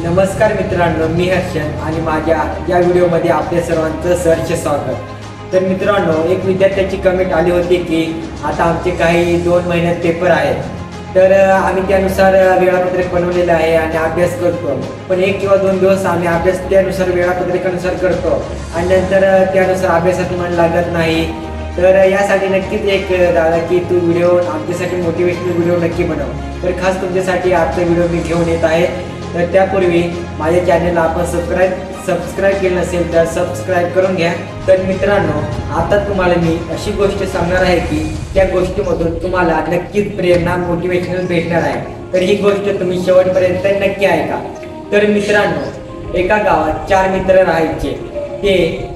नमस्कार मित्रांनो, मी हर्षन आणि माझ्या या व्हिडिओमध्ये आपल्या सर्वांचं सहर्ष स्वागत। तर मित्रांनो, एक विद्यार्थ्याची कमेंट आली होती की आता आमचे काही 2 महिन्यात पेपर आहेत, तर आम्ही त्यानुसार वेळापत्रक बनवलेलं आहे आणि अभ्यास करतो। पण 1 किंवा 2 दिवस आम्ही अभ्यास त्यानुसार वेळापत्रकानुसार करतो आणि नंतर त्यानुसार अभ्यासात मन लागत नाही। तर यासाठी नक्कीच एक दादा की तू व्हिडिओ आमच्यासाठी मोटिवेशनल व्हिडिओ नक्की बनव। तर खास तुमच्यासाठी आजचा व्हिडिओ मी घेऊन येत आहे। तर त्यापूर्वी माझ्या चॅनलला आपण सबस्क्राईब केलं नसेल तर सबस्क्राईब करून घ्या। तर मित्रांनो, आता तुम्हाला मी अशी गोष्ट सांगणार आहे की त्या गोष्टीमधून तुम्हाला नक्कीच प्रेरणा मोटिवेशनल भेटणार आहे। तर ही गोष्ट तुम्ही शेवटपर्यंत नक्की ऐका। तर मित्रांनो, एका गावात 4 मित्र राहायचे।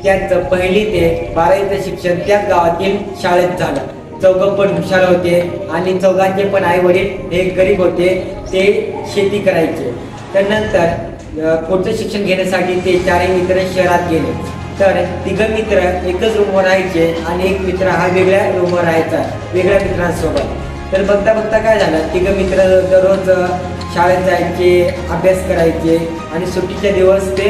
त्यांचं 1ली ते 12वीचं शिक्षण त्याच गावातील शाळेत झालं। चौघं पण हुशार होते आणि चौघांचे पण आई वडील हे गरीब होते, ते शेती करायचे। त्यानंतर पुढचं शिक्षण घेण्यासाठी ते 4ही मित्र शहरात गेले। तर 3 मित्र एकच रूमवर राहायचे आणि एक मित्र हा वेगळ्या रूमवर राहायचा वेगळ्या मित्रांसोबत। तर बघता बघता काय झालं, 3 मित्र दररोज शाळेत जायचे, अभ्यास करायचे आणि सुट्टीचे दिवस ते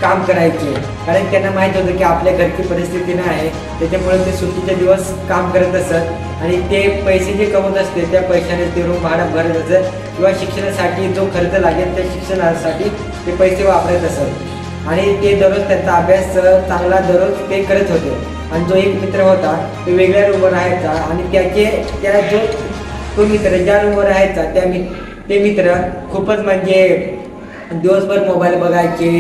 काम करायचे, कारण त्यांना माहीत होतं की आपल्या घरची परिस्थिती नाही आहे, त्याच्यामुळे ते सुट्टीचे दिवस काम करत असत आणि ते पैसे जे कमवत असते त्या पैशाने ते रूम भाडं भरत असत किंवा शिक्षणासाठी जो खर्च लागेल त्या शिक्षणासाठी ते पैसे वापरत असत आणि ते दररोज त्यांचा अभ्यास चांगला दररोज ते करत होते। आणि जो एक मित्र होता तो वेगळ्या रूमवर राहायचा आणि तो मित्र ज्या रूमवर राहायचा ते मित्र खूपच म्हणजे दिवसभर मोबाईल बघायचे,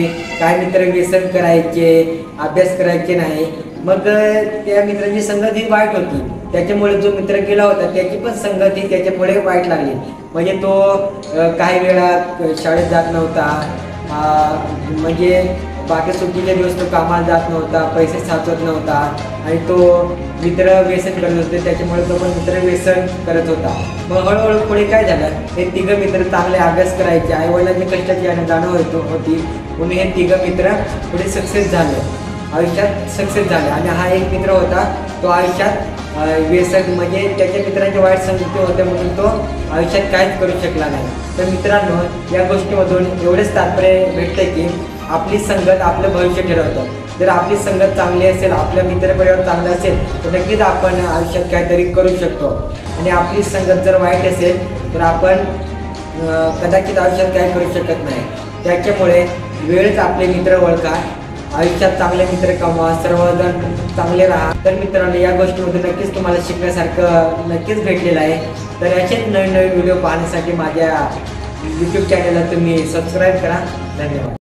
काय मित्र व्यसन करायचे, अभ्यास करायचे नाही। मग त्या मित्रांची संगत ही वाईट होती, त्याच्यामुळे जो मित्र गेला होता त्याची पण संगत ही त्याच्यामुळे वाईट लागली। म्हणजे तो काही वेळा शाळेत जात नव्हता, म्हणजे बाकी सुट्टीचे दिवस तो कामाला जात नव्हता, पैसे साचवत नव्हता आणि तो मित्र व्यसन करत होते, त्याच्यामुळे तो पण मित्र व्यसन करत होता। मग हळूहळू पुढे काय झालं, हे 3 मित्र चांगले अभ्यास करायचे, आईवडिलांची कष्टाची जाणीव होती म्हणून हे 3 मित्र पुढे सक्सेस झाले, आयुष्यात सक्सेस झाले। आणि हा एक मित्र होता तो आयुष्यात व्यसन म्हणजे त्याच्या मित्रांच्या वाईट संगती होत्या म्हणून तो आयुष्यात काहीच करू शकला नाही। तर मित्रांनो, या गोष्टीमधून एवढेच तात्पर्य भेटते की आपली संगत आपलं भविष्य ठरवतं। जर आपली संगत चांगली असेल, आपल्या मित्रपरिवार चांगला असेल तर नक्कीच आपण आयुष्यात काहीतरी करू शकतो। आणि आपली संगत जर वाईट असेल तर आपण कदाचित आयुष्यात काही करू शकत नाही। त्याच्यामुळे वेळच आपले मित्र ओळखा, आयुष्यात चांगले मित्र कमवा, सर्वजण चांगले राहा। तर मित्रांनो, या गोष्टीमध्ये नक्कीच तुम्हाला शिकण्यासारखं नक्कीच भेटलेलं आहे। तर असेच नवीन व्हिडिओ पाहण्यासाठी माझ्या YouTube चॅनलला तुम्ही सबस्क्राईब करा। धन्यवाद।